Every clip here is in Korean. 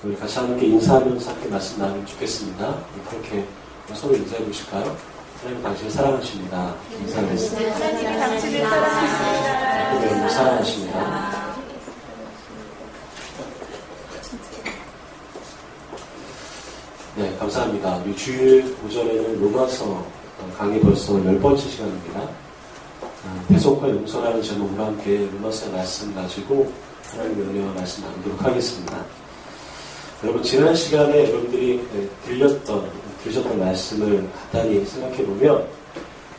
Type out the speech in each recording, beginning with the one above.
우리 같이 함께 인사하면서 함께 말씀 나누면 좋겠습니다. 그렇게 서로 인사해 보실까요? 하나님 당신을 사랑하십니다. 인사하겠습니다. 하나님 당신을 사랑하십니다. 하나님 사랑하십니다. 네, 감사합니다. 우리 주일 오전에는 로마서 강의 벌써 10번째 시간입니다. 배속과 용서라는 제목으로 함께 로마서의 말씀 가지고 하나님의 은혜와 말씀 나누도록 하겠습니다. 여러분, 지난 시간에 여러분들이 들으셨던 말씀을 간단히 생각해보면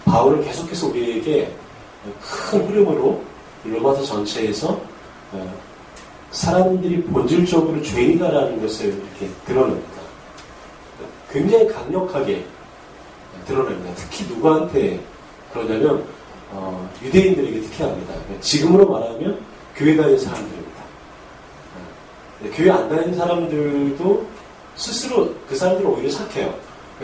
바울은 계속해서 우리에게 큰 흐름으로 로마서 전체에서 사람들이 본질적으로 죄인이다라는 것을 이렇게 드러냅니다. 굉장히 강력하게 드러냅니다. 특히 누구한테 그러냐면 유대인들에게 특히 합니다. 지금으로 말하면 교회 다니는 사람들입니다. 교회 안 다니는 사람들도 스스로 그 사람들은 오히려 착해요.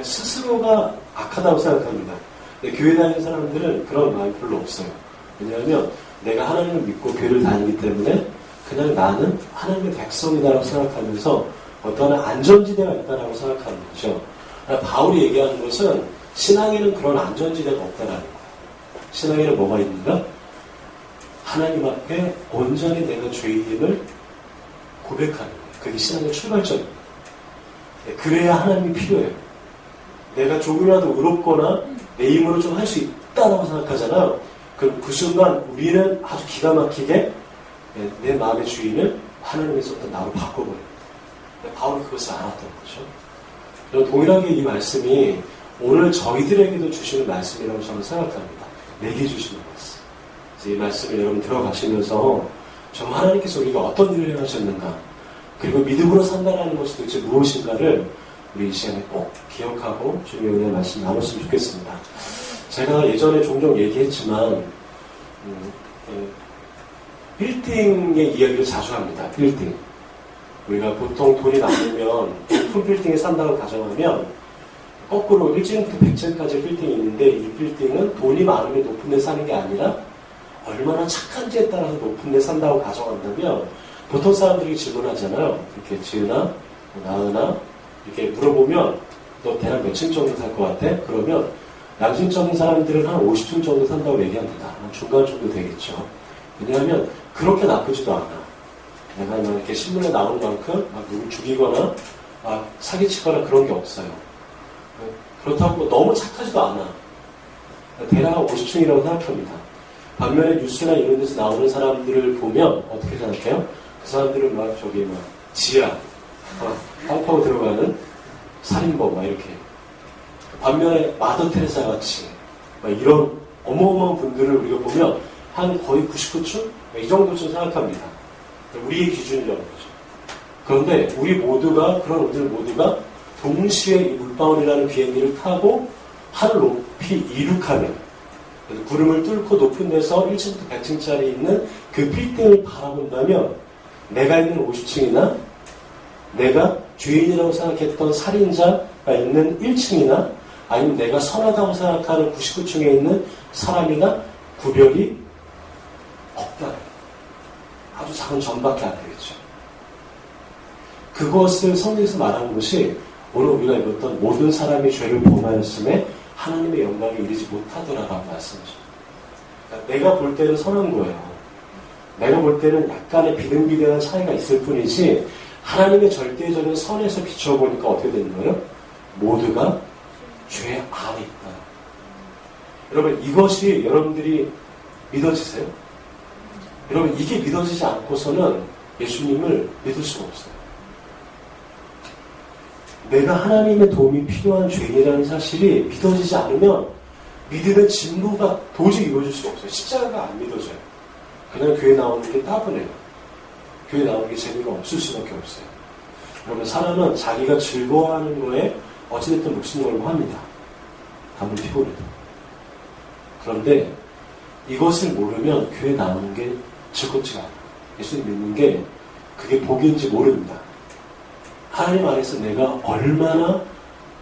스스로가 악하다고 생각합니다. 근데 교회 다니는 사람들은 그런 마음이 별로 없어요. 왜냐하면 내가 하나님을 믿고 교회를 다니기 때문에 그냥 나는 하나님의 백성이다라고 생각하면서 어떠한 안전지대가 있다라고 생각하는 거죠. 바울이 얘기하는 것은 신앙에는 그런 안전지대가 없다라는 거예요. 신앙에는 뭐가 있는가? 하나님 앞에 온전히 내가 죄인임을 고백하는 거예요. 그게 신앙의 출발점입니다. 그래야 하나님이 필요해요. 내가 조금이라도 의롭거나 내 힘으로 좀 할 수 있다라고 생각하잖아요. 그럼 그 순간 우리는 아주 기가 막히게 내 마음의 주인을 하나님에서부터 나로 바꿔버려요. 바울이 그것을 알았던 거죠. 동일하게 이 말씀이 오늘 저희들에게도 주시는 말씀이라고 저는 생각합니다. 내게 주시는 말씀. 그래서 이 말씀을 여러분 들어가시면서 정말 하나님께서 우리가 어떤 일을 행하셨는가, 그리고 믿음으로 산다라는 것이 도대체 무엇인가를 우리 이 시간에 꼭 기억하고 주님의 은혜의 말씀 나눴으면 좋겠습니다. 제가 예전에 종종 얘기했지만 빌딩의 이야기를 자주 합니다. 빌딩. 우리가 보통 돈이 많으면 높은 빌딩에 산다고 가정하면 거꾸로 1층부터 100층까지 빌딩이 있는데 이 빌딩은 돈이 많으면 높은 데 사는 게 아니라 얼마나 착한지에 따라서 높은 데 산다고 가정한다면 보통 사람들이 질문하잖아요. 이렇게 지은아, 나은아 이렇게 물어보면 너 대략 몇 층 정도 살 것 같아? 그러면 양심적인 사람들은 한 50층 정도 산다고 얘기합니다. 한 중간 정도 되겠죠. 왜냐하면 그렇게 나쁘지도 않아. 내가 이렇게 신문에 나오는 만큼 막 누굴 죽이거나 막 사기치거나 그런 게 없어요. 그렇다고 너무 착하지도 않아. 대략 50층이라고 생각합니다. 반면에 뉴스나 이런 데서 나오는 사람들을 보면 어떻게 생각해요? 그 사람들은 막 저기 막 지하 땅 파고 들어가는 살인범 막 이렇게. 반면에 마더 테레사 같이 막 이런 어마어마한 분들을 우리가 보면 한 거의 99층? 이 정도쯤 생각합니다. 우리의 기준이라는 거죠. 그런데 우리 모두가, 그런 우리들 모두가 동시에 이 물방울이라는 비행기를 타고 하늘 높이 이륙하면, 구름을 뚫고 높은 데서 1층부터 100층짜리 있는 그 빌딩을 바라본다면 내가 있는 50층이나 내가 죄인이라고 생각했던 살인자가 있는 1층이나 아니면 내가 선하다고 생각하는 99층에 있는 사람이나 구별이 없다. 아주 작은 점밖에 안 되겠죠. 그것을 성경에서 말하는 것이 오늘 우리가 읽었던 모든 사람이 죄를 범하였음에 하나님의 영광에 이르지 못하더라라고 말씀하십니다. 그러니까 내가 볼 때는 선한 거예요. 내가 볼 때는 약간의 비등비등한 차이가 있을 뿐이지 하나님의 절대적인 선에서 비춰보니까 어떻게 되는 거예요? 모두가 죄 안에 있다. 여러분, 이것이 여러분들이 믿어지세요? 여러분, 이게 믿어지지 않고서는 예수님을 믿을 수가 없어요. 내가 하나님의 도움이 필요한 죄인이라는 사실이 믿어지지 않으면 믿음의 진보가 도저히 이루어질 수가 없어요. 십자가가 안 믿어져요. 그냥 교회 나오는 게 따분해요. 교회 나오는 게 재미가 없을 수밖에 없어요. 그러면 사람은 자기가 즐거워하는 거에 어찌됐든 목숨 걸고 합니다. 아무리 피곤해도. 그런데 이것을 모르면 교회 나오는 게 즐겁지가 않아요. 예수님 믿는 게 그게 복인지 모릅니다. 하나님 안에서 내가 얼마나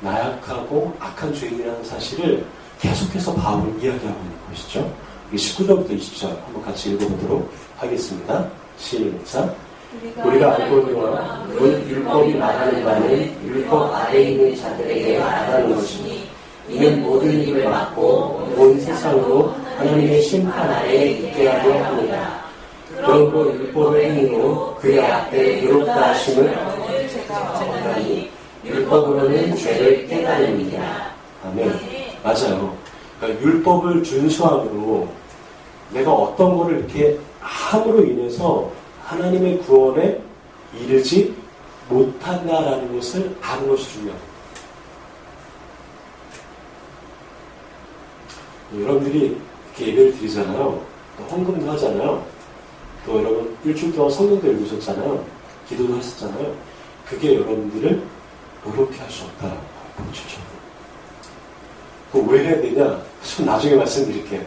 나약하고 악한 죄인이라는 사실을 계속해서 바울은 이야기하고 있는 것이죠. 19절부터 20절 한번 같이 읽어보도록 하겠습니다. 시작. 우리가 알거니와 율법이 말하는 바는 율법 아래 있는 자들에게 말하는 것이니 이는 모든 일을 막고 온 세상으로 하나님의 심판 아래에 있게 하려 합니다. 그러므로 율법의 행위로 그의 앞에 의롭다 하심을 얻으니 율법으로는 죄를 깨달음이니라. 아멘. 맞아요. 그러니까 율법을 준수함으로 내가 어떤 거를 이렇게 함으로 인해서 하나님의 구원에 이르지 못한다라는 것을 아는 것이 중요합니다. 여러분들이 이렇게 예배를 드리잖아요. 또 헌금도 하잖아요. 또 여러분 일주일 동안 성경도 읽으셨잖아요. 기도도 하셨잖아요. 그게 여러분들을 노력해 할 수 없다라고 보여주죠. 왜 해야 되냐? 좀 나중에 말씀드릴게요.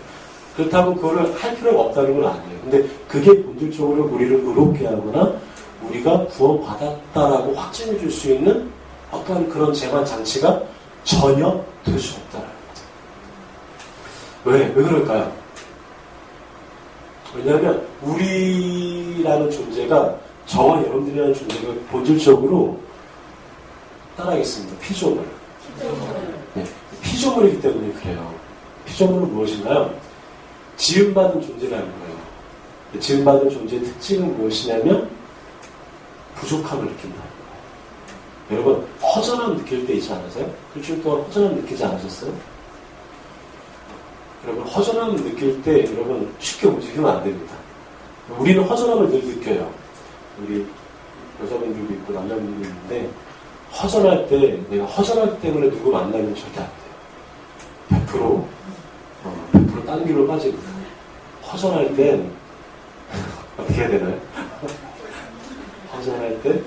그렇다고 그거를 할 필요가 없다는 건 아니에요. 근데 그게 본질적으로 우리를 의롭게 하거나 우리가 구원받았다라고 확증해 줄 수 있는 어떠한 그런 재반 장치가 전혀 될 수 없다는 거죠. 왜 그럴까요? 왜냐하면 우리라는 존재가 저와 여러분들이라는 존재가 본질적으로 따라하겠습니다. 피조물. 네, 피조물이기 때문에 그래요. 피조물은 무엇인가요? 지음받은 존재라는 거예요. 지음받은 존재의 특징은 무엇이냐면 부족함을 느낀다. 여러분 허전함 느낄 때 있지 않으세요? 일주일 동안 허전함 느끼지 않으셨어요? 여러분 허전함 느낄 때 여러분 쉽게 움직이면 안 됩니다. 우리는 허전함을 늘 느껴요. 우리 여자분들도 있고 남자분들도 있는데 허전할 때 내가 허전하기 때문에 누구 만나면 절대 안 돼요. 100% 딴 길로 빠집니다. 허전할 땐 어떻게 해야 되나요? 허전할 때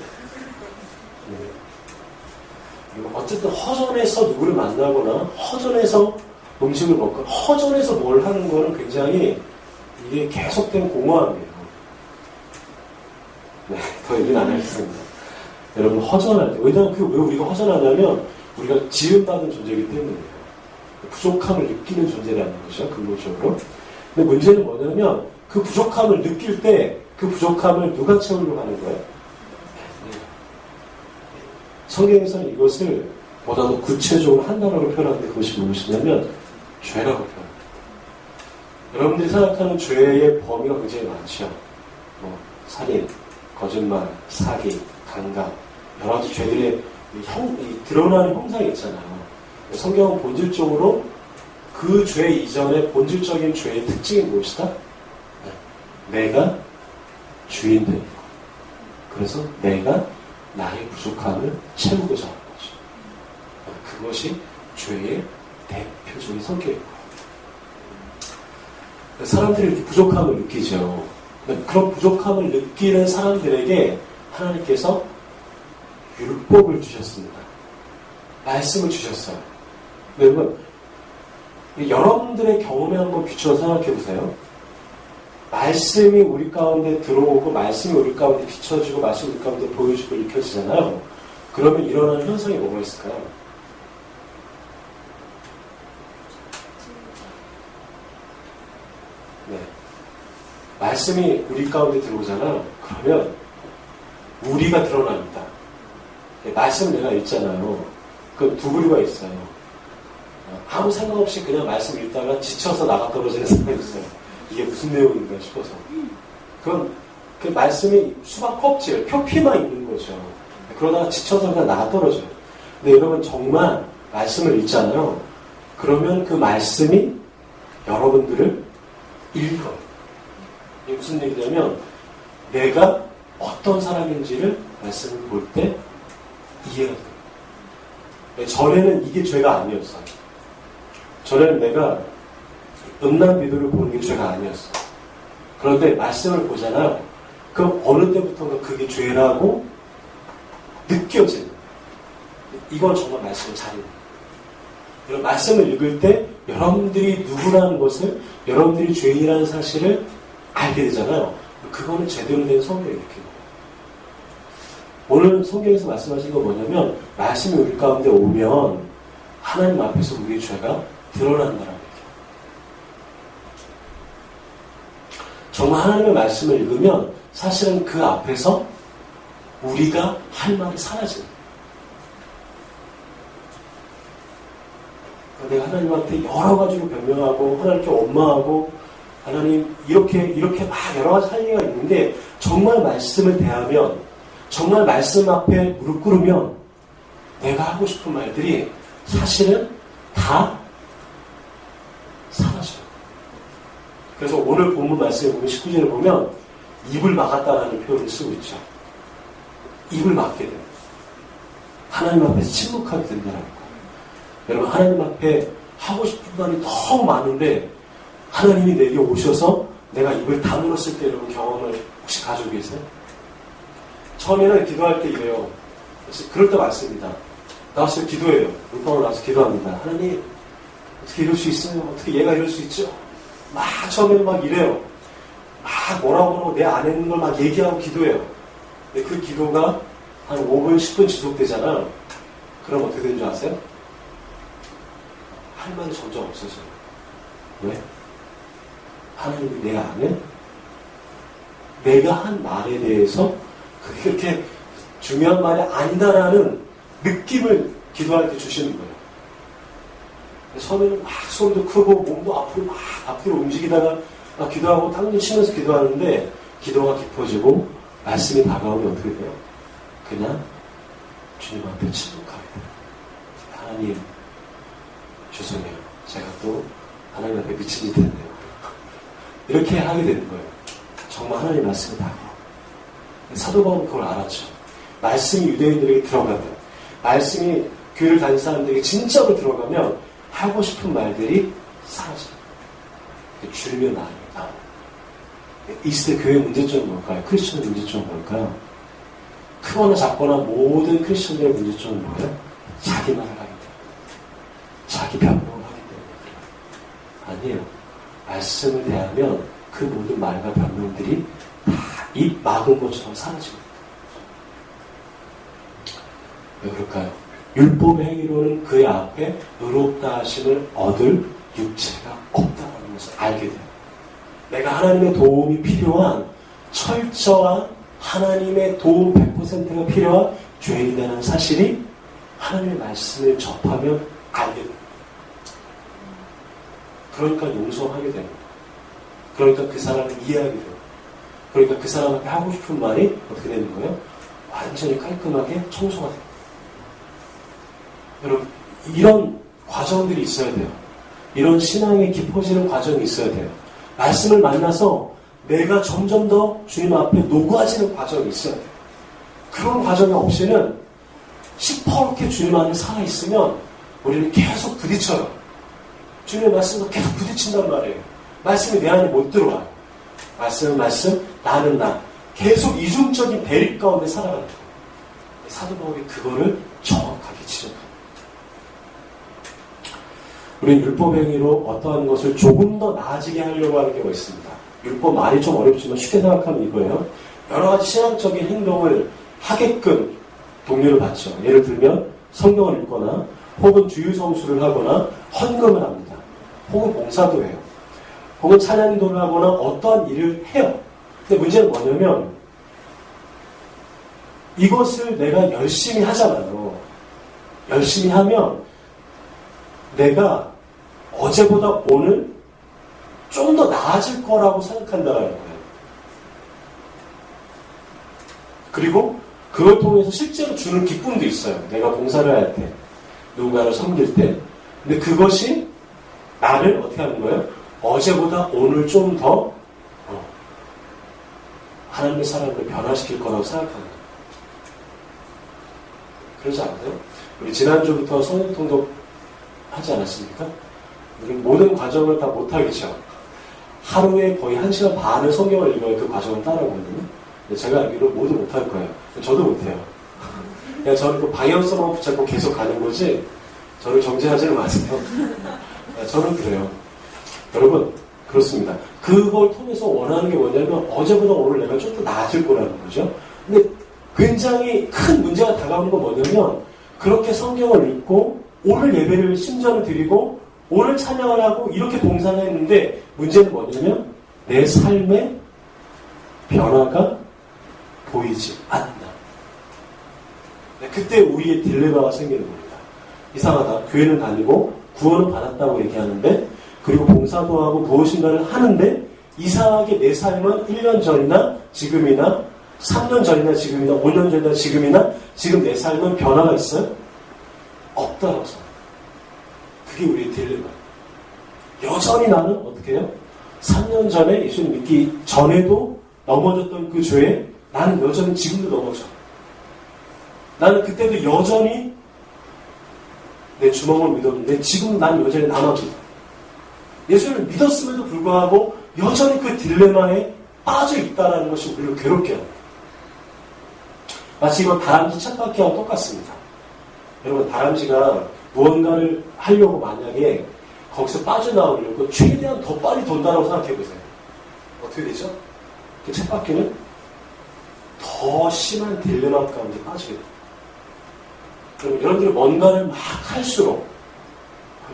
어쨌든 허전해서 누구를 만나거나 허전해서 음식을 먹거나 허전해서 뭘 하는 거는 굉장히 이게 계속된 공허함이에요. 네, 더 얘기는 안 하겠습니다. 여러분 허전할 때 왜냐하면 왜 우리가 허전하냐면 우리가 지음받은 존재이기 때문이에요. 부족함을 느끼는 존재라는 것이죠. 근본적으로. 근데 문제는 뭐냐면 그 부족함을 느낄 때 그 부족함을 누가 채우려고 하는 거예요? 성경에서는 이것을 보다 더 구체적으로 한 단어로 표현하는데 그것이 무엇이냐면 죄라고 표현합니다. 여러분들이 생각하는 죄의 범위가 굉장히 많죠. 살인, 거짓말, 사기, 강간 여러 가지 죄들의 드러나는 형상이 있잖아요. 성경은 본질적으로 그 죄 이전의 본질적인 죄의 특징이 무엇이다? 내가 주인 되는 것. 그래서 내가 나의 부족함을 채우고자 하는 거죠. 그것이 죄의 대표적인 성격인 거예요. 사람들이 이렇게 부족함을 느끼죠. 그런 부족함을 느끼는 사람들에게 하나님께서 율법을 주셨습니다. 말씀을 주셨어요. 여러분, 여러분들의 경험에 한번 비추어 생각해 보세요. 말씀이 우리 가운데 들어오고 말씀이 우리 가운데 비춰지고 말씀이 우리 가운데 보여지고 읽혀지잖아요. 그러면 일어나는 현상이 뭐가 있을까요? 네. 말씀이 우리 가운데 들어오잖아요. 그러면 우리가 드러납니다. 말씀을 내가 읽잖아요. 그 두 부류가 있어요. 아무 생각 없이 그냥 말씀 읽다가 지쳐서 나가 떨어지는 사람이 있어요. 이게 무슨 내용인가 싶어서. 그건 그 말씀이 수박 껍질, 표피만 있는 거죠. 그러다가 지쳐서 그냥 나가 떨어져요. 근데 여러분 정말 말씀을 읽잖아요. 그러면 그 말씀이 여러분들을 읽어요. 이게 무슨 얘기냐면 내가 어떤 사람인지를 말씀을 볼 때 이해가 돼요. 전에는 이게 죄가 아니었어요. 전에는 내가 음란 비디오를 보는 게 죄가 아니었어. 그런데 말씀을 보잖아요. 그럼 어느 때부터가 그게 죄라고 느껴지는 거예요. 이건 정말 말씀을 잘 읽는 거예요. 이런 말씀을 읽을 때 여러분들이 누구라는 것을 여러분들이 죄인이라는 사실을 알게 되잖아요. 그거는 제대로 된 성경을 읽는 거예요. 오늘 성경에서 말씀하신 건 뭐냐면 말씀이 우리 가운데 오면 하나님 앞에서 우리의 죄가 드러난다는 얘기예요. 정말 하나님의 말씀을 읽으면 사실은 그 앞에서 우리가 할 말이 사라져요. 내가 하나님한테 여러 가지로 변명하고 하나님께 원망하고 하나님 이렇게 막 여러 가지 할 얘기가 있는데 정말 말씀을 대하면 정말 말씀 앞에 무릎 꿇으면 내가 하고 싶은 말들이 사실은 다 사라져요. 그래서 오늘 본문 말씀에 보면 19절을 보면 입을 막았다라는 표현을 쓰고 있죠. 입을 막게 돼요. 하나님 앞에서 침묵하게 된다는 거예요. 여러분 하나님 앞에 하고 싶은 말이 너무 많은데 하나님이 내게 오셔서 내가 입을 다물었을 때 여러분 경험을 혹시 가지고 계세요? 처음에는 기도할 때 이래요. 그럴 때 많습니다. 나와서 기도해요. 물방울 나와서 기도합니다. 하나님 어떻게 이럴 수 있어요? 어떻게 얘가 이럴 수 있죠? 막 처음에는 막 이래요. 막 뭐라고 내 안에 있는 걸 막 얘기하고 기도해요. 근데 그 기도가 한 5분, 10분 지속되잖아. 그럼 어떻게 되는 줄 아세요? 할 말이 점점 없어져요. 왜? 하나님이 내 안에 내가 한 말에 대해서 그렇게 중요한 말이 아니다라는 느낌을 기도할 때 주시는 거예요. 처음에는 막 소리도 크고 몸도 앞으로 막 앞뒤로 움직이다가 막 기도하고 당근 치면서 기도하는데 기도가 깊어지고 말씀이 다가오면 어떻게 돼요? 그냥 주님 앞에 침묵하게 돼요. 하나님 죄송해요. 제가 또 하나님 앞에 미친 짓 했네요. 이렇게 하게 되는 거예요. 정말 하나님 말씀이 다가와요. 사도 바울은 그걸 알았죠. 말씀이 유대인들에게 들어가면 말씀이 교회를 다니는 사람들에게 진짜로 들어가면 하고 싶은 말들이 사라져요. 줄이면 나옵니다. 이 시대 교회의 문제점은 뭘까요? 크리스천의 문제점은 뭘까요? 크거나 작거나 모든 크리스천들의 문제점은 뭐예요? 자기 말을 하기 때문에. 자기 변명을 하기 때문에 그래요. 아니에요. 말씀을 대하면 그 모든 말과 변명들이 다 입 막은 것처럼 사라집니다. 왜 그럴까요? 율법의 행위로는 그의 앞에 의롭다 하심을 얻을 육체가 없다는 것을 알게 돼요. 내가 하나님의 도움이 필요한 철저한 하나님의 도움 100%가 필요한 죄인이라는 사실이 하나님의 말씀을 접하면 알게 돼요. 그러니까 용서하게 됩니다. 그러니까 그 사람을 이해하게 돼요. 그러니까 그 사람한테 하고 싶은 말이 어떻게 되는 거예요? 완전히 깔끔하게 청소가 돼요. 여러분 이런 과정들이 있어야 돼요. 이런 신앙이 깊어지는 과정이 있어야 돼요. 말씀을 만나서 내가 점점 더 주님 앞에 녹아지는 과정이 있어야 돼요. 그런 과정이 없이는 시퍼렇게 주님 안에 살아있으면 우리는 계속 부딪혀요. 주님의 말씀과 계속 부딪힌단 말이에요. 말씀이 내 안에 못 들어와요. 말씀은 말씀, 나는 나. 계속 이중적인 대립 가운데 살아가는 거예요. 사도 바울이 그거를 정확하게 지적합니다. 우리는 율법 행위로 어떠한 것을 조금 더 나아지게 하려고 하는 경우가 있습니다. 율법 말이 좀 어렵지만 쉽게 생각하면 이거예요. 여러 가지 신앙적인 행동을 하게끔 독려를 받죠. 예를 들면 성경을 읽거나 혹은 주유성수를 하거나 헌금을 합니다. 혹은 봉사도 해요. 혹은 찬양인도를 하거나 어떠한 일을 해요. 근데 문제는 뭐냐면 이것을 내가 열심히 하잖아요. 열심히 하면 내가 어제보다 오늘 좀 더 나아질 거라고 생각한다는 거예요. 그리고 그걸 통해서 실제로 주는 기쁨도 있어요. 내가 봉사를 할 때, 누군가를 섬길 때. 근데 그것이 나를 어떻게 하는 거예요? 어제보다 오늘 좀 더 하나님의 사람을 변화시킬 거라고 생각하는 거예요. 그러지 않나요? 우리 지난주부터 성경통독 하지 않았습니까? 우리 모든 과정을 다 못하겠죠. 하루에 거의 1시간 반을 성경을 읽어야 그 과정을 따라오거든요. 제가 알기로 모두 못할 거예요. 저도 못해요. 그냥 저는 그 방향성만 붙잡고 계속 가는 거지, 저를 정죄하지는 마세요. 저는 그래요. 여러분, 그렇습니다. 그걸 통해서 원하는 게 뭐냐면, 어제보다 오늘 내가 좀 더 나아질 거라는 거죠. 근데 굉장히 큰 문제가 다가오는 건 뭐냐면, 그렇게 성경을 읽고, 오늘 예배를 심전을 드리고, 오늘 찬양을 하고, 이렇게 봉사를 했는데, 문제는 뭐냐면, 내 삶의 변화가 보이지 않는다. 그때 우리의 딜레마가 생기는 겁니다. 이상하다. 교회는 다니고 구원은 받았다고 얘기하는데 그리고 봉사도 하고 무엇인가를 하는데 이상하게 내 삶은 1년 전이나 지금이나 3년 전이나 지금이나 5년 전이나 지금이나 지금 내 삶은 변화가 있어요? 없다라고 생각해요. 그게 우리의 딜레마예요. 여전히 나는 어떻게 해요? 3년 전에 예수님 믿기 전에도 넘어졌던 그 죄에 나는 여전히 지금도 넘어져. 나는 그때도 여전히 내 주먹을 믿었는데 지금 난 여전히 남아있다. 예수님을 믿었음에도 불구하고 여전히 그 딜레마에 빠져 있다는 것이 우리를 괴롭게 합니다. 마치 이건 다람쥐 쳇바퀴와 똑같습니다. 여러분 다람쥐가 무언가를 하려고 만약에 거기서 빠져나오려고 최대한 더 빨리 돈다라고 생각해보세요. 어떻게 되죠? 그 쳇바퀴는 더 심한 딜레마 가운데 빠지게 됩니다. 여러분들이 뭔가를 막 할수록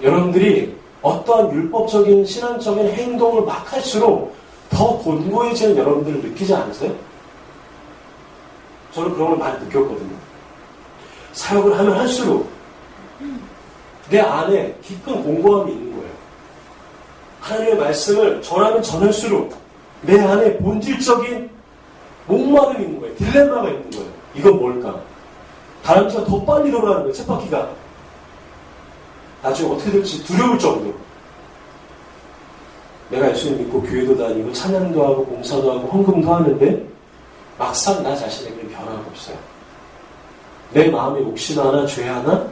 여러분들이 어떠한 율법적인 신앙적인 행동을 막 할수록 더 곤고해지는 여러분들을 느끼지 않으세요? 저는 그런 걸 많이 느꼈거든요. 사역을 하면 할수록 내 안에 깊은 공고함이 있는 거예요. 하나님의 말씀을 전하면 전할수록 내 안에 본질적인 목마름이 있는 거예요. 딜레마가 있는 거예요. 이건 뭘까? 다람쥐가 더 빨리 돌아가는 거예요. 쳇바퀴가. 나중에 어떻게 될지 두려울 정도로. 내가 예수님 믿고 교회도 다니고 찬양도 하고 봉사도 하고 헌금도 하는데 막상 나 자신에게는 변화가 없어요. 내 마음에 혹시 하나 죄 하나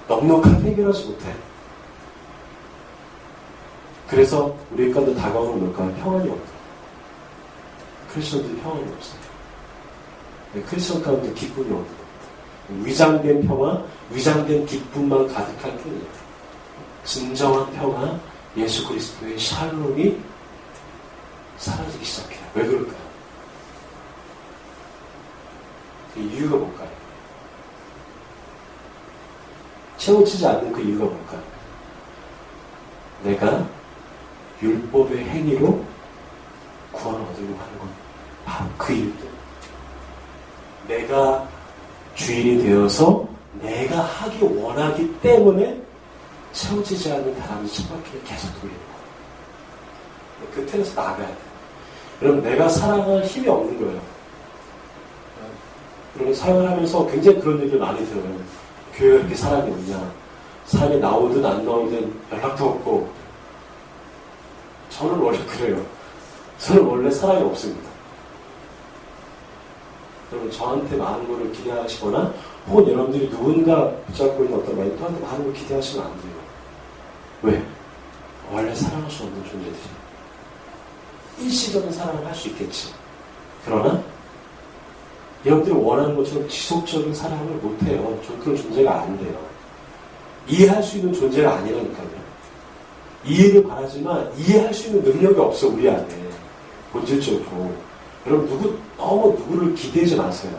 넉넉하게 해결하지 못해. 그래서 우리 가운데 다가오는 뭘까요? 평안이 없다. 크리스천들 평안이 없어요. 크리스천 가운데 기쁨이 없다. 위장된 평화, 위장된 기쁨만 가득할 뿐이에요. 진정한 평화, 예수 그리스도의 샬롬이 사라지기 시작해요. 왜 그럴까요? 그 이유가 뭘까요? 채워지지 않는 그 이유가 뭘까요? 내가 율법의 행위로 구원을 얻으려고 하는 건 바로 그 이유 때문에. 내가 주인이 되어서 내가 하기 원하기 때문에 채워지지 않는 다람쥐 쳇바퀴를 계속 돌리는 거예요. 그 틀에서 나가야 돼요. 여러분 내가 사랑할 힘이 없는 거예요. 여러분 사랑을 하면서 굉장히 그런 얘기를 많이 들어요. 교회가 이렇게 사람이 없냐. 사람이 나오든 안 나오든 연락도 없고. 저는 원래 그래요. 저는 원래 사랑이 없습니다. 여러분 저한테 많은 거를 기대하시거나 혹은 여러분들이 누군가 붙잡고 있는 어떤 멘토한테 많은 걸 기대하시면 안 돼요. 왜? 원래 사랑할 수 없는 존재들이 일시적인 사랑을 할 수 있겠지. 그러나 여러분들이 원하는 것처럼 지속적인 사랑을 못해요. 전 그런 존재가 안 돼요. 이해할 수 있는 존재가 아니라니까요. 이해를 바라지만 이해할 수 있는 능력이 없어 우리 안에. 본질적으로. 여러분 너무 누구를 기대지 마세요.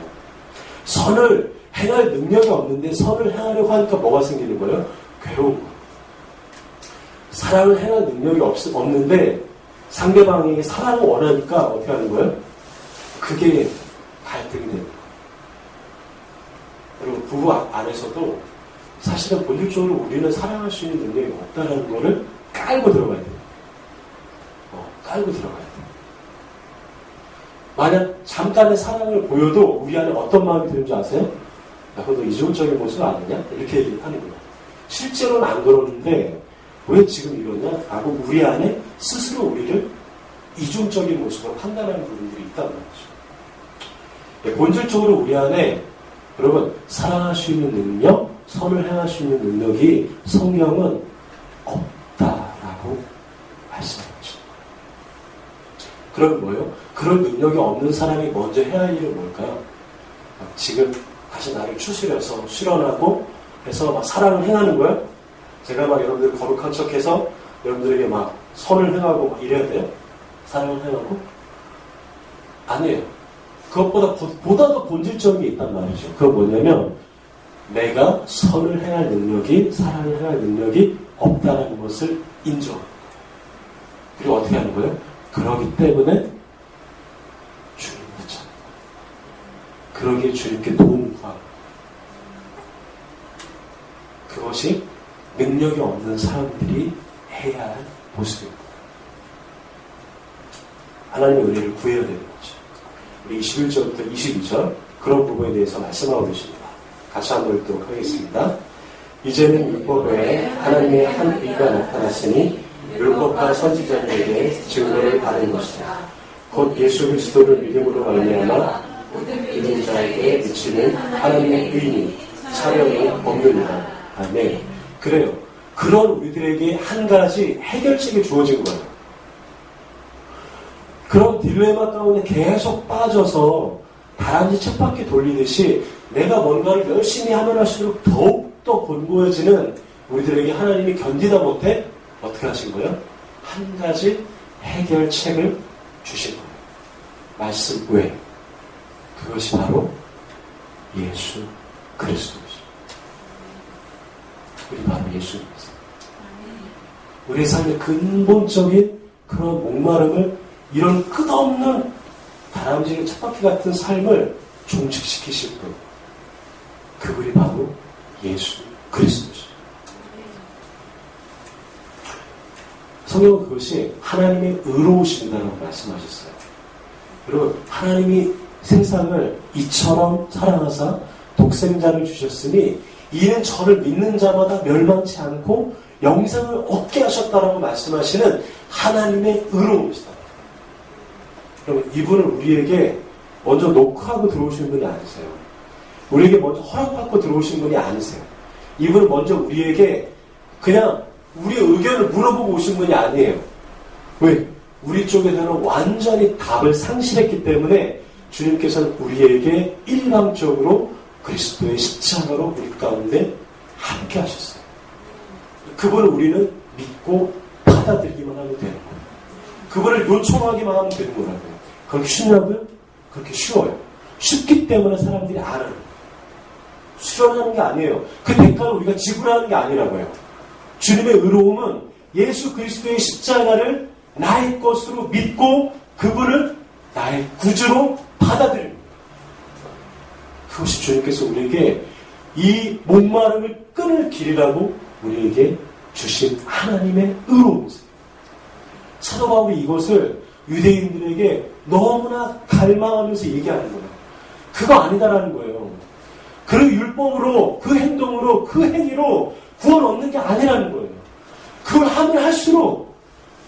선을 행할 능력이 없는데 선을 행하려고 하니까 뭐가 생기는 거예요? 괴로운 거예요. 사랑을 행할 능력이 없는데 상대방에게 사랑을 원하니까 어떻게 하는 거예요? 그게 갈등이 되는 거예요. 여러분 부부 안에서도 사실은 본질적으로 우리는 사랑할 수 있는 능력이 없다는 거를 깔고 들어가야 돼요. 깔고 들어가야 돼요. 만약 잠깐의 사랑을 보여도 우리 안에 어떤 마음이 드는지 아세요? 야, 그거 이중적인 모습 아니냐? 이렇게 얘기하는 거예요. 실제로는 안 그러는데 왜 지금 이러냐? 라고 우리 안에 스스로 우리를 이중적인 모습으로 판단하는 부분들이 있단 말이죠. 본질적으로 우리 안에 여러분 사랑할 수 있는 능력, 선을 행할 수 있는 능력이 성경은 없다라고 말씀하죠. 그럼 뭐예요? 그런 능력이 없는 사람이 먼저 해야 할 일은 뭘까요? 지금 다시 나를 추스려서 실현하고 해서 막 사랑을 행하는 거예요? 제가 막 여러분들 거룩한 척해서 여러분들에게 막 선을 행하고 막 이래야 돼요? 사랑을 행하고? 아니에요. 그것보다 더 본질적인 게 있단 말이죠. 그건 뭐냐면 내가 선을 행할 능력이, 사랑을 행할 능력이 없다는 것을 인정합니다. 그리고 어떻게 하는 거예요? 그러기 때문에 주님을 찾는 거예요. 그러기에 주님께 도움을 구하고, 그것이 능력이 없는 사람들이 해야 할 모습입니다. 하나님의 은혜를 구해야 되는 거죠. 우리 21절부터 22절 그런 부분에 대해서 말씀하고 계십니다. 같이 한번 읽도록 하겠습니다. 이제는 율법 외에 하나님의 한 의가 나타났으니 율법과 선지자들에게 증거를 받은 것이다. 곧 예수 그리스도를 믿음으로 말미암아 믿는 자에게 미치는 하나님의 의인이 사령이 법률이다. 아멘. 그래요. 그런 우리들에게 한 가지 해결책이 주어진 거예요. 그런 딜레마 가운데 계속 빠져서 다람쥐 쳇바퀴 돌리듯이 내가 뭔가를 열심히 하면 할수록 더욱더 곤고해지는 우리들에게 하나님이 견디다 못해 어떻게 하신 거예요? 한 가지 해결책을 주신 거예요. 말씀 외에. 그것이 바로 예수 그리스도죠. 우리 바로 예수입니다. 우리의 삶의 근본적인 그런 목마름을, 이런 끝없는 다람쥐 쳇바퀴 같은 삶을 종식시키실 분, 그분이 바로 예수 그리스도죠. 성경은 그것이 하나님의 의로우심이라고 말씀하셨어요. 여러분, 하나님이 세상을 이처럼 사랑하사 독생자를 주셨으니 이는 저를 믿는 자마다 멸망치 않고 영생을 얻게 하셨다라고 말씀하시는 하나님의 의로우시다. 그러면 이분은 우리에게 먼저 노크하고 들어오신 분이 아니세요. 우리에게 먼저 허락받고 들어오신 분이 아니세요. 이분은 먼저 우리에게 그냥 우리의 의견을 물어보고 오신 분이 아니에요. 왜? 우리 쪽에서는 완전히 답을 상실했기 때문에 주님께서는 우리에게 일방적으로 그리스도의 십자가로 우리 가운데 함께 하셨어요. 그분을 우리는 믿고 받아들이기만 하면 되는 거예요. 그분을 요청하기만 하면 되는 거라고요. 그렇게 쉽냐고요? 그렇게 쉬워요. 쉽기 때문에 사람들이 안 해요. 수련하는 게 아니에요. 그 대가를 우리가 지불하는 게 아니라고요. 주님의 의로움은 예수 그리스도의 십자가를 나의 것으로 믿고 그분을 나의 구주로 받아들입니다. 그것이 주님께서 우리에게 이 목마름을 끊을 길이라고 우리에게 주신 하나님의 의로움이세요. 사도 바울이 이것을 유대인들에게 너무나 갈망하면서 얘기하는 거예요. 그거 아니다라는 거예요. 그 율법으로, 그 행동으로, 그 행위로 구원 얻는 게 아니라는 거예요. 그걸 하면 할수록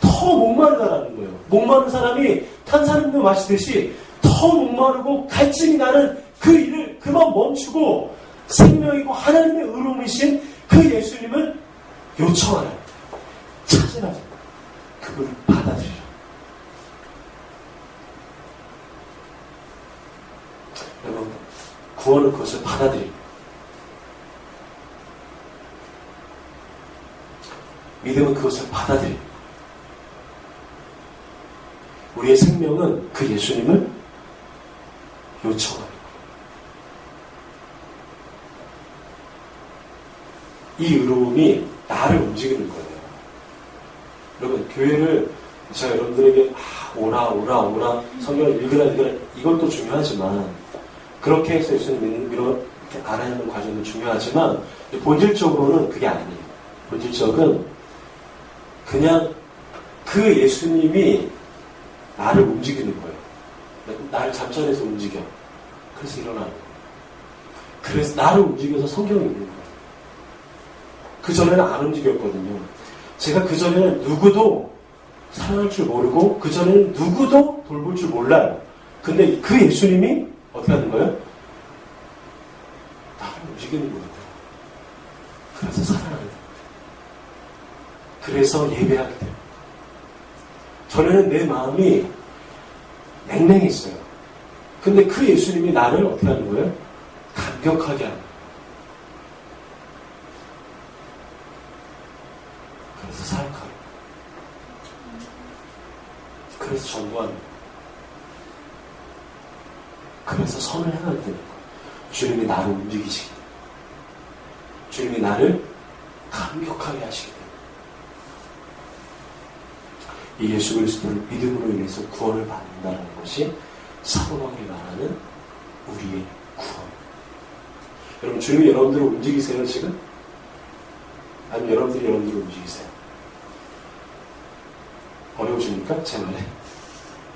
더 목마르다라는 거예요. 목마른 사람이 탄산음료 마시듯이 더 목마르고 갈증이 나는 그 일을 그만 멈추고 생명이고 하나님의 의로움이신 그 예수님을 요청하라. 찾으라. 그걸 받아들이라. 여러분, 구원은 그것을 받아들입니다. 믿음은 그것을 받아들입니다. 우리의 생명은 그 예수님을 요청합니다. 이 의로움이 나를 움직이는 거예요. 여러분, 교회를 제가 여러분들에게 오라 성경을 읽으라 이것도 중요하지만, 그렇게 해서 예수님 이렇게 알아내는 과정도 중요하지만 본질적으로는 그게 아니에요. 본질적은 그냥 그 예수님이 나를 움직이는 거예요. 나를 잠자리에서 움직여. 그래서 일어나는 거예요. 그래서 나를 움직여서 성경을 읽는 거예요. 그전에는 안 움직였거든요. 제가 그전에는 누구도 사랑할 줄 모르고 그전에는 누구도 돌볼 줄 몰라요. 근데 그 예수님이 어떻게 하는 거예요? 나를 움직이는 거예요. 그래서 사랑하는 거예요. 그래서 예배하게 돼요. 전에는 내 마음이 냉랭했어요. 근데 그 예수님이 나를 어떻게 하는 거예요? 감격하게 하는 거예요. 그래서 사역하고, 그래서 전도하는 거예요. 그래서 선을 행하게 되는 거예요. 주님이 나를 움직이시기 때문에. 주님이 나를 감격하게 하시기 때문에. 이 예수 그리스도를 믿음으로 인해서 구원을 받는다는 것이 사도 바울이 말하는 우리의 구원. 여러분, 주님이 여러분들을 움직이세요, 지금? 아니면 여러분들이 여러분들을 움직이세요? 어려우십니까? 제 말에.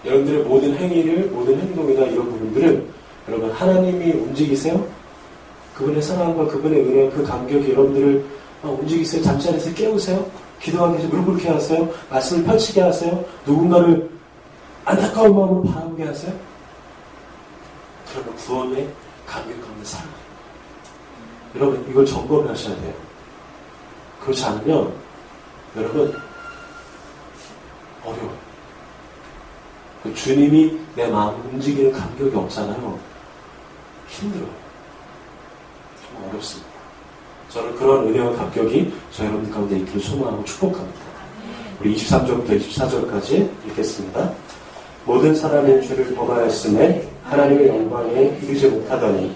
여러분들의 모든 행위를, 모든 행동이나 이런 부분들을 여러분, 하나님이 움직이세요? 그분의 사랑과 그분의 은혜와 그 감격이 여러분들을 움직이세요? 잠자리에서 깨우세요? 기도하기 위해서 무릎 꿇게 하세요? 말씀을 펼치게 하세요? 누군가를 안타까운 마음으로 바라보게 하세요? 그러면 구원의 감격 가운데 살아요. 여러분, 이걸 점검을 하셔야 돼요. 그렇지 않으면 여러분 어려워요. 주님이 내 마음을 움직이는 감격이 없잖아요. 힘들어요. 정말 어렵습니다. 저는 그런 은혜와 감격이 저 여러분들 가운데 있기를 소망하고 축복합니다. 우리 23절부터 24절까지 읽겠습니다. 모든 사람의 죄를 범하였음에 하나님의 영광에 이르지 못하더니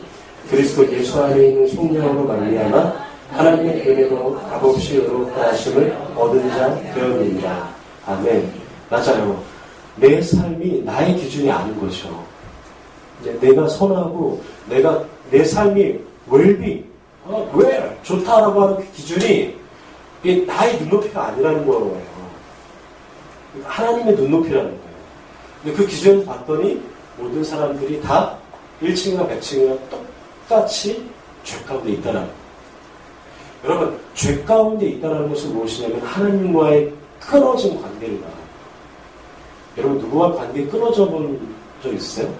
그리스도 예수 안에 있는 성령으로 말미암아 하나님의 은혜로 값없이 의롭다 하심을 얻은 자 되었느니라. 아멘. 맞아요. 내 삶이 나의 기준이 아닌 거죠. 내가 선하고 내 삶이 웰빙, 왜 좋다라고 하는 그 기준이 이게 나의 눈높이가 아니라는 거예요. 하나님의 눈높이라는 거예요. 근데 그 기준에서 봤더니 모든 사람들이 다 1층이나 100층이나 똑같이 죄 가운데 있다라는 거예요. 여러분, 죄 가운데 있다는 것은 무엇이냐면 하나님과의 끊어진 관계를 말합니다. 여러분, 누구와 관계 끊어져 본 적 있어요?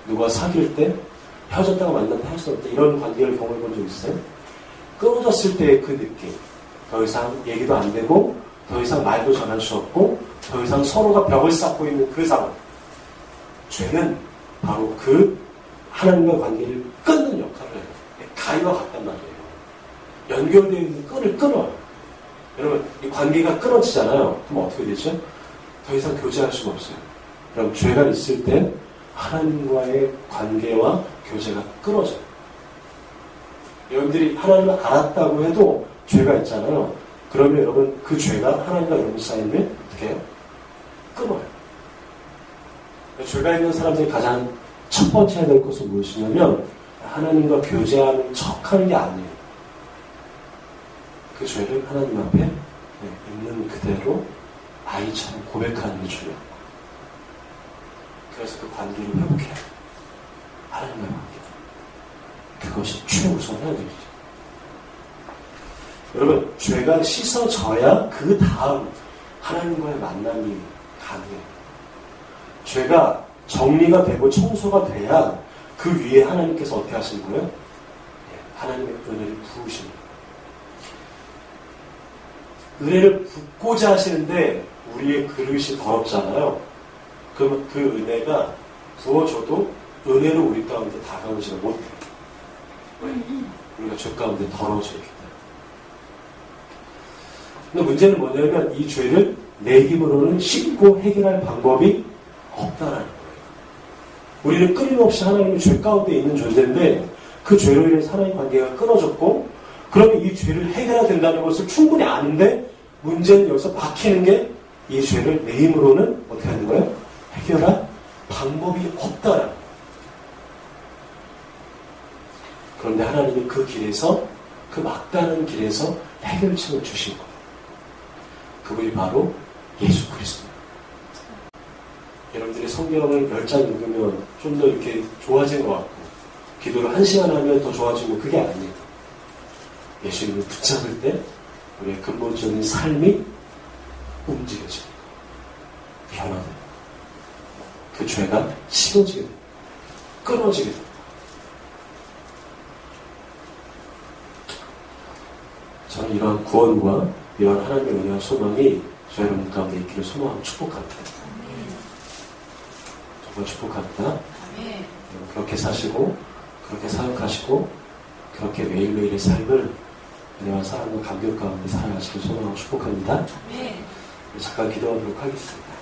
누구와 사귈 때, 헤어졌다가 만났다 헤어졌을 때 이런 관계를 경험해 본 적 있어요? 끊어졌을 때의 그 느낌. 더 이상 얘기도 안 되고, 더 이상 말도 전할 수 없고, 더 이상 서로가 벽을 쌓고 있는 그 상황. 죄는 바로 그 하나님과 관계를 끊는 역할을 해요. 가위와 같단 말이에요. 연결되어 있는 끈을 끊어요. 여러분, 이 관계가 끊어지잖아요. 그럼 어떻게 되죠? 더 이상 교제할 수가 없어요. 그럼 죄가 있을 때 하나님과의 관계와 교제가 끊어져요. 여러분들이 하나님을 알았다고 해도 죄가 있잖아요. 그러면 여러분 그 죄가 하나님과 여러분 사이를 어떻게 해요? 끊어요. 죄가 있는 사람들이 가장 첫 번째 해야 될 것은 무엇이냐면 하나님과 교제하는 척하는 게 아니에요. 그 죄를 하나님 앞에 있는 그대로 아이처럼 고백하는 게 중요해요. 그래서 그 관계를 회복해야 돼요. 하나님과 관계. 그것이 최우선해야 되죠. 여러분, 죄가 씻어져야 그 다음 하나님과의 만남이 가능해요. 죄가 정리가 되고 청소가 돼야 그 위에 하나님께서 어떻게 하시는 거예요? 하나님의 은혜를 부으시는 거예요. 은혜를 붓고자 하시는데 우리의 그릇이 더럽잖아요. 그러면 그 은혜가 부어져도 은혜로 우리 가운데 다가오지를 못해요. 왜? 우리가 죄 가운데 더러워져 있기 때문에. 근데 문제는 뭐냐면 이 죄를 내 힘으로는 씻고 해결할 방법이 없다라는 거예요. 우리는 끊임없이 하나님의 죄 가운데 있는 존재인데 그 죄로 인해서 하나님 관계가 끊어졌고 그러면 이 죄를 해결해야 된다는 것을 충분히 아는데 문제는 여기서 막히는 게 이 죄를 내 힘으로는 어떻게 하는 거예요? 해결할 방법이 없다라는 거예요. 그런데 하나님이 그 길에서 그 막다른 길에서 해결책을 주신 거예요. 그분이 바로 예수 그리스도입니다. 여러분들이 성경을 10장 읽으면 좀 더 이렇게 좋아진 것 같고 기도를 1시간 하면 더 좋아지고 그게 아니에요. 예수님을 붙잡을 때 우리의 근본적인 삶이 움직여집니다. 변화돼요. 그 죄가 씻어지게 됩니다. 끊어지게 됩니다. 저는 이러한 구원과 이러한 하나님의 은혜와 소망이 저 여러분 가운데 있기를 소망하고 축복합니다. 정말 축복합니다. 그렇게 사시고 그렇게 사역하시고 그렇게 매일매일의 삶을 은혜와 사랑과 감격 가운데 살아가시길 소망하고 축복합니다. 잠깐 기도하도록 하겠습니다.